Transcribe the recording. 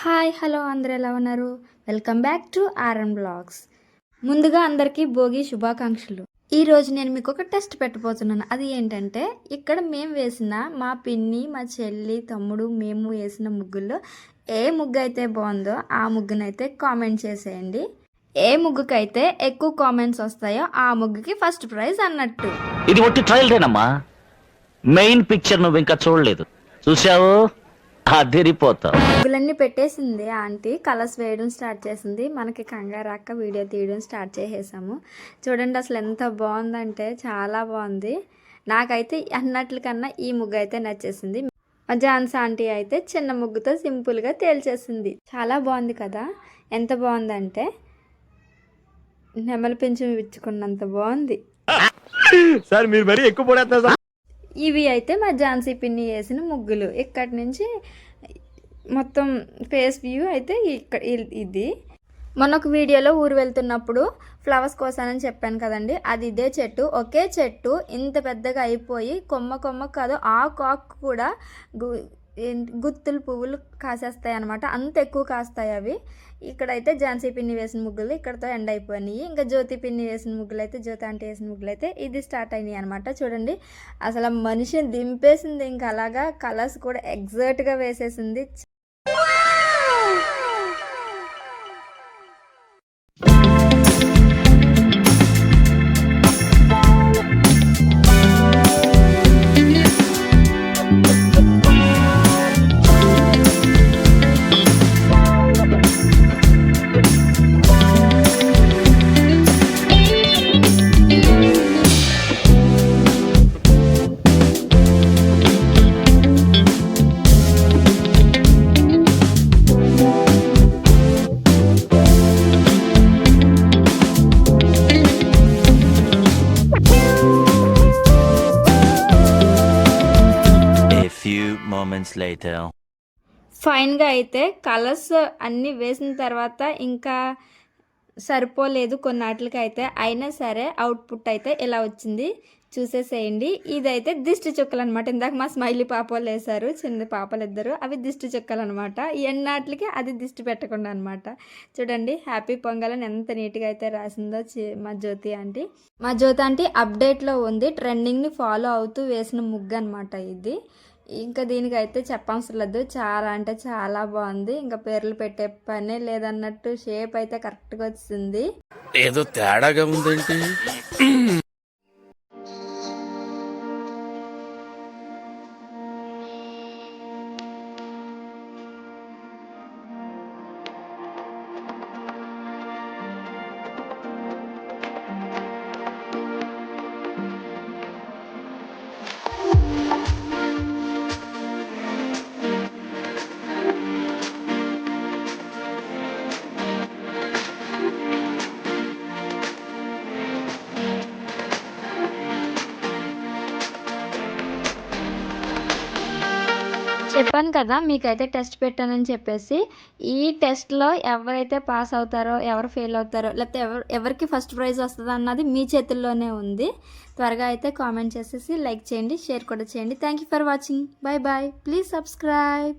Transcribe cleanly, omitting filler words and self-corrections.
Hi hello అందరూ ఎలా ఉన్నారు? Welcome back to RN blogs. ముందుగా అందరికీ భోగి శుభాకాంక్షలు. ఈరోజు నేను మీకు ఒక టెస్ట్ పెట్టబోతున్నాను. అది ఏంటంటే ఇక్కడ మేము వేసిన మా పిన్ని, మా చెల్లి, తమ్ముడు మేము వేసిన ముగ్గుల్లో ఏ ముగ్గు అయితే బాగుందో ఆ ముగ్గునైతే కామెంట్ చేసేయండి. ఏ ముగ్గుకైతే ఎక్కువ కామెంట్స్ వస్తాయో ఆ ముగ్గుకి ఫస్ట్ ప్రైజ్ అన్నట్టు. ఇది ఒట్టి ట్రయల్దేనమ్మా, మెయిన్ పిక్చర్ నువ్వు ఇంకా చూడలేదు. చూసావు, అదిరిపోతావు. ముగ్గులన్నీ పెట్టేసింది ఆంటీ, కలర్స్ వేయడం స్టార్ట్ చేసింది. మనకి కంగారాక వీడియో తీయడం స్టార్ట్ చేసేసాము. చూడండి అసలు ఎంత బాగుందంటే చాలా బాగుంది. నాకైతే అన్నట్లకన్నా ఈ ముగ్గు అయితే నచ్చేసింది. ఝాన్సీ ఆంటీ అయితే చిన్న ముగ్గుతో సింపుల్గా తేల్చేసింది. చాలా బాగుంది కదా. ఎంత బాగుందంటే నెమలి పెంచు విచ్చుకున్నంత బాగుంది. సార్ మీరు మరీ ఎక్కువ పడేస్తున్నారు. ఇవి అయితే మా ఝాన్సీ పిన్ని వేసిన ముగ్గులు. ఇక్కడి నుంచి మొత్తం ఫేస్ వ్యూ అయితే ఇక్కడ ఇది. మొన్న ఒక వీడియోలో ఊరు వెళ్తున్నప్పుడు ఫ్లవర్స్ కోసానని చెప్పాను కదండి, అది ఇదే చెట్టు. ఒకే చెట్టు ఇంత పెద్దగా అయిపోయి కొమ్మ కాదు ఆకు కూడా గుత్తులు పువ్వులు కాసేస్తాయి అనమాట. అంత ఎక్కువ కాస్తాయి అవి. ఇక్కడైతే ఝాన్సీ పిన్ని వేసిన ముగ్గులు ఇక్కడతో ఎండ్ అయిపోయినాయి. ఇంకా జ్యోతి పిన్ని వేసిన ముగ్గులు అయితే, జ్యోతి ఆంటీ వేసిన ముగ్గులు అయితే ఇది స్టార్ట్ అయినాయి అనమాట. చూడండి అసలు మనిషిని దింపేసింది. ఇంకా అలాగా కలర్స్ కూడా ఎగ్జాక్ట్గా వేసేసింది. ఫైన్గా అయితే కలర్స్ అన్నీ వేసిన తర్వాత ఇంకా సరిపోలేదు కొన్నాటికి అయితే. అయినా సరే అవుట్పుట్ అయితే ఇలా వచ్చింది, చూసేసేయండి. ఇదైతే దిష్టి చుక్కలు అనమాట. ఇందాక మా స్మైలీ పాపలు వేశారు, చిన్న పాపలు ఇద్దరు, అవి దిష్టి చుక్కలు అనమాట. ఎన్నాటికి అది దిష్టి పెట్టకుండా అనమాట. చూడండి హ్యాపీ పొంగల్ అని ఎంత నీట్గా అయితే రాసిందో మా జ్యోతి ఆంటీ. మా జ్యోతి ఆంటీ అప్డేట్లో ఉంది, ట్రెండింగ్ని ఫాలో అవుతూ వేసిన ముగ్గు అనమాట ఇది. ఇంకా దీనికైతే చెప్పవసరం లేదు, చాలా అంటే చాలా బాగుంది. ఇంకా పేర్లు పెట్టే పనే లేదన్నట్టు షేప్ అయితే కరెక్ట్గా వచ్చింది. ఏదో తేడాగా ఉందేంటి? చెప్పాను కదా మీకైతే టెస్ట్ పెట్టానని చెప్పేసి. ఈ టెస్ట్లో ఎవరైతే పాస్ అవుతారో, ఎవరు ఫెయిల్ అవుతారో, లేకపోతే ఎవరికి ఫస్ట్ ప్రైజ్ వస్తుందో అన్నది మీ చేతుల్లోనే ఉంది. త్వరగా అయితే కామెంట్ చేసేసి లైక్ చేయండి, షేర్ కూడా చేయండి. Thank you for watching. Bye bye. Please subscribe.